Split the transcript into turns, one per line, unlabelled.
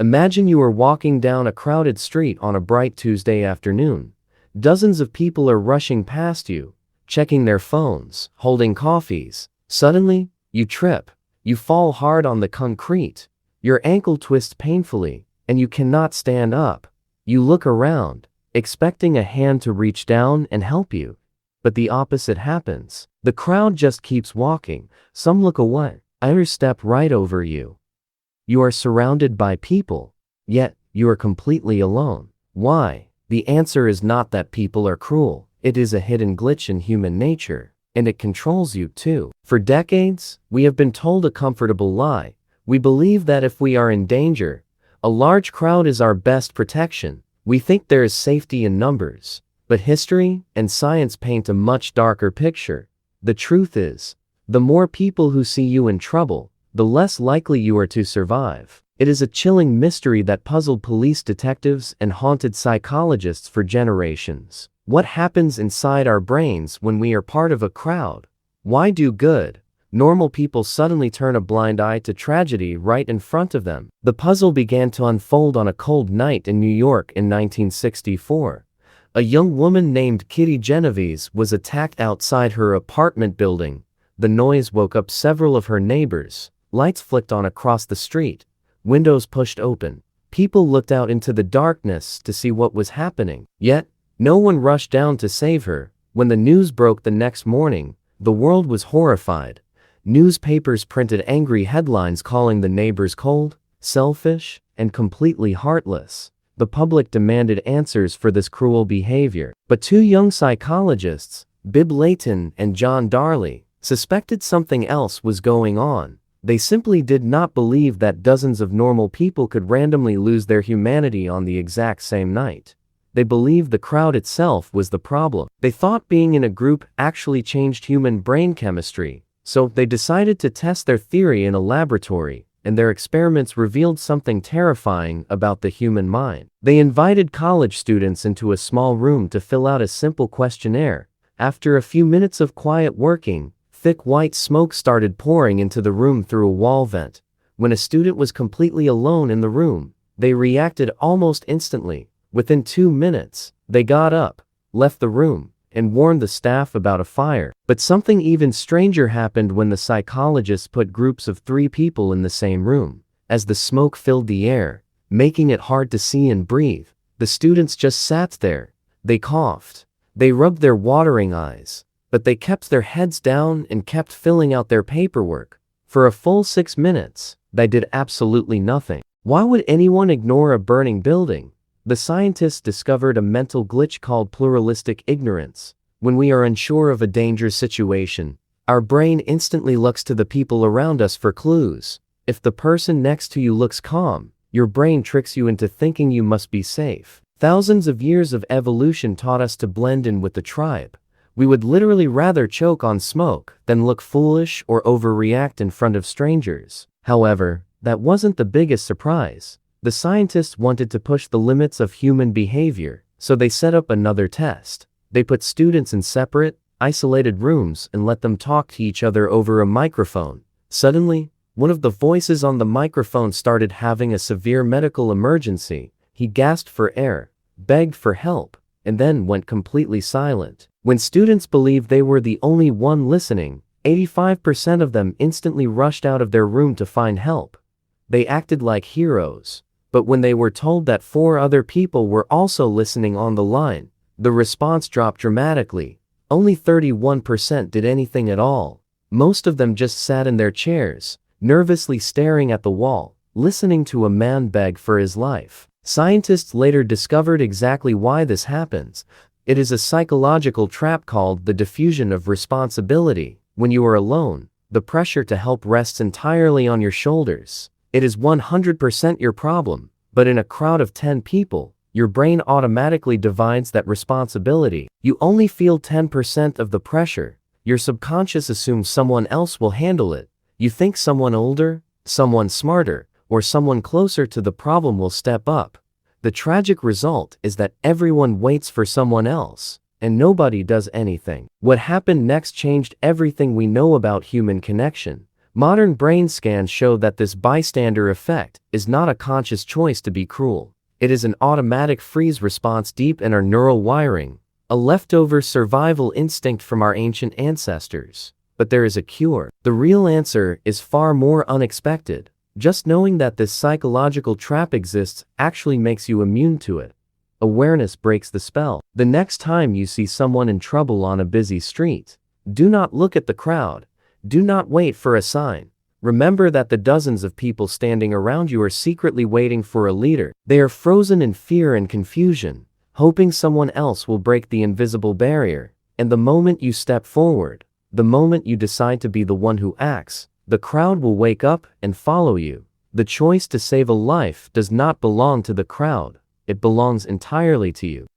Imagine you are walking down a crowded street on a bright Tuesday afternoon. Dozens of people are rushing past you, checking their phones, holding coffees. Suddenly, you trip. You fall hard on the concrete. Your ankle twists painfully, and you cannot stand up. You look around, expecting a hand to reach down and help you. But the opposite happens. The crowd just keeps walking. Some look away. Others step right over you. You are surrounded by people, yet you are completely alone. Why? The answer is not that people are cruel. It is a hidden glitch in human nature, and it controls you too. For decades, we have been told a comfortable lie. We believe that if we are in danger, a large crowd is our best protection. We think there is safety in numbers. But history and science paint a much darker picture. The truth is, the more people who see you in trouble, the less likely you are to survive. It is a chilling mystery that puzzled police detectives and haunted psychologists for generations. What happens inside our brains when we are part of a crowd? Why do good, normal people suddenly turn a blind eye to tragedy right in front of them? The puzzle began to unfold on a cold night in New York in 1964. A young woman named Kitty Genovese was attacked outside her apartment building. The noise woke up several of her neighbors. Lights flicked on across the street. Windows pushed open. People looked out into the darkness to see what was happening. Yet, no one rushed down to save her. When the news broke the next morning, the world was horrified. Newspapers printed angry headlines calling the neighbors cold, selfish, and completely heartless. The public demanded answers for this cruel behavior. But two young psychologists, Bibb Layton and John Darley, suspected something else was going on. They simply did not believe that dozens of normal people could randomly lose their humanity on the exact same night. They believed the crowd itself was the problem. They thought being in a group actually changed human brain chemistry, so they decided to test their theory in a laboratory, and their experiments revealed something terrifying about the human mind. They invited college students into a small room to fill out a simple questionnaire. After a few minutes of quiet working, thick white smoke started pouring into the room through a wall vent. When a student was completely alone in the room, they reacted almost instantly. Within 2 minutes, they got up, left the room, and warned the staff about a fire. But something even stranger happened when the psychologists put groups of 3 people in the same room. As the smoke filled the air, making it hard to see and breathe, the students just sat there. They coughed. They rubbed their watering eyes. But they kept their heads down and kept filling out their paperwork. For a full 6 minutes, they did absolutely nothing. Why would anyone ignore a burning building? The scientists discovered a mental glitch called pluralistic ignorance. When we are unsure of a dangerous situation, our brain instantly looks to the people around us for clues. If the person next to you looks calm, your brain tricks you into thinking you must be safe. Thousands of years of evolution taught us to blend in with the tribe. We would literally rather choke on smoke than look foolish or overreact in front of strangers. However, that wasn't the biggest surprise. The scientists wanted to push the limits of human behavior, so they set up another test. They put students in separate, isolated rooms and let them talk to each other over a microphone. Suddenly, one of the voices on the microphone started having a severe medical emergency. He gasped for air, begged for help, and then went completely silent. When students believed they were the only one listening, 85% of them instantly rushed out of their room to find help. They acted like heroes. But when they were told that 4 other people were also listening on the line, the response dropped dramatically. Only 31% did anything at all. Most of them just sat in their chairs, nervously staring at the wall, listening to a man beg for his life. Scientists later discovered exactly why this happens. It is a psychological trap called the diffusion of responsibility. When you are alone, the pressure to help rests entirely on your shoulders. It is 100% your problem, but in a crowd of 10 people, your brain automatically divides that responsibility. You only feel 10% of the pressure. Your subconscious assumes someone else will handle it. You think someone older, someone smarter, or someone closer to the problem will step up. The tragic result is that everyone waits for someone else, and nobody does anything. What happened next changed everything we know about human connection. Modern brain scans show that this bystander effect is not a conscious choice to be cruel. It is an automatic freeze response deep in our neural wiring, a leftover survival instinct from our ancient ancestors. But there is a cure. The real answer is far more unexpected. Just knowing that this psychological trap exists actually makes you immune to it. Awareness breaks the spell. The next time you see someone in trouble on a busy street, do not look at the crowd. Do not wait for a sign. Remember that the dozens of people standing around you are secretly waiting for a leader. They are frozen in fear and confusion, hoping someone else will break the invisible barrier. And the moment you step forward, the moment you decide to be the one who acts, the crowd will wake up and follow you. The choice to save a life does not belong to the crowd. It belongs entirely to you.